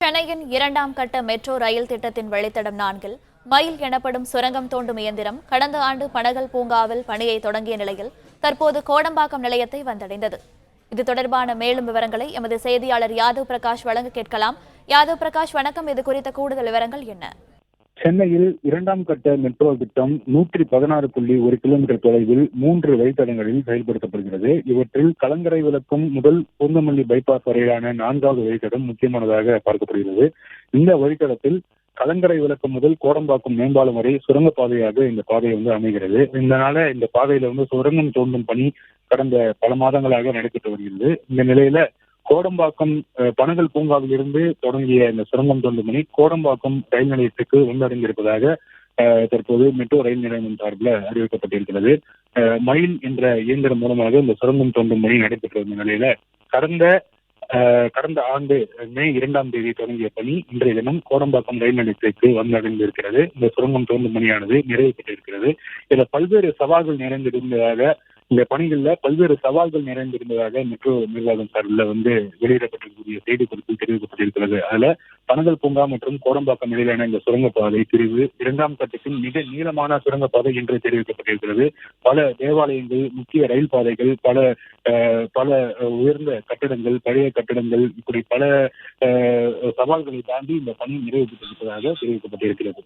சென்னையின் இரண்டாம் கட்ட மெட்ரோ ரயில் திட்டத்தின் வழித்தடம் 4 மயில் எனப்படும் சுரங்கம் தோண்டும் இயந்திரம் கடந்த ஆண்டு பனகல் பூங்காவில் பணியை தொடங்கிய நிலையில் தற்போது கோடம்பாக்கம் நிலையத்தை வந்தடைந்தது. இது தொடர்பான மேலும் விவரங்களை எமது செய்தியாளர் யாதவ் பிரகாஷ் வழங்க கேட்கலாம். யாதவ் பிரகாஷ், வணக்கம். இது குறித்த கூடுதல் விவரங்கள் என்ன? சென்னையில் இரண்டாம் கட்ட மெட்ரோ திட்டம் 116.1 கிலோமீட்டர் தொலைவில் 3 வழித்தடங்களில் செயல்படுத்தப்படுகிறது. இவற்றில் கலங்கரை விளக்கம் முதல் பூந்தமல்லி பைபாஸ் வரையிலான 4வது வழித்தடம் முக்கியமானதாக பார்க்கப்படுகிறது. இந்த வழித்தடத்தில் கலங்கரை விளக்கம் முதல் கோடம்பாக்கம் மேம்பாலம் வரை சுரங்கப்பாதையாக இந்த பாதை அமைகிறது. இதனால இந்த பாதையில சுரங்கம் தோண்டும் பணி கடந்த பல மாதங்களாக நடைபெற்று வருகிறது. இந்த நிலையில கோடம்பாக்கம் பனகல் பூங்காவில் இருந்து தொடங்கிய இந்த சுரங்கம் தோண்டும் பணி கோடம்பாக்கம் ரயில் நிலையத்துக்கு வந்தடைந்திருப்பதாக தற்போது மெட்ரோ ரயில் நிலையம் சார்பில் அறிவிக்கப்பட்டிருக்கிறது. மயில் என்ற இயந்திரம் மூலமாக இந்த சுரங்கம் தோண்டும் பணி நடைபெற்று வந்த நிலையில கடந்த ஆண்டு மே 2ஆம் தேதி தொடங்கிய பணி இன்றைய தினம் கோடம்பாக்கம் ரயில் நிலையத்திற்கு வந்தடைந்திருக்கிறது. இந்த சுரங்கம் தோண்டும் பணியானது நிறைவு பெற்றிருக்கிறது. இதுல பல்வேறு சவால்கள் நிறைந்திருந்ததாக இந்த பணிகள்ல பல்வேறு சவால்கள் நிறைந்திருந்ததாக மெட்ரோ நிர்வாகம் சார்பில் வெளியிடப்பட்டிருக்கக்கூடிய செய்திக்குறிப்பில் தெரிவிக்கப்பட்டிருக்கிறது. அதுல பனகல் பூங்கா மற்றும் கோடம்பாக்கம் இடையிலான இந்த சுரங்கப்பாதை பிரிவு 2ஆம் கட்டத்தின் மிக நீளமான சுரங்கப்பாதை என்று தெரிவிக்கப்பட்டிருக்கிறது. பல தேவாலயங்கள், முக்கிய ரயில் பாதைகள், பல உயர்ந்த கட்டிடங்கள், பழைய கட்டிடங்கள், இப்படி பல சவால்களை தாண்டி இந்த பணி நிறைவு பெற்றிருப்பதாக தெரிவிக்கப்பட்டிருக்கிறது.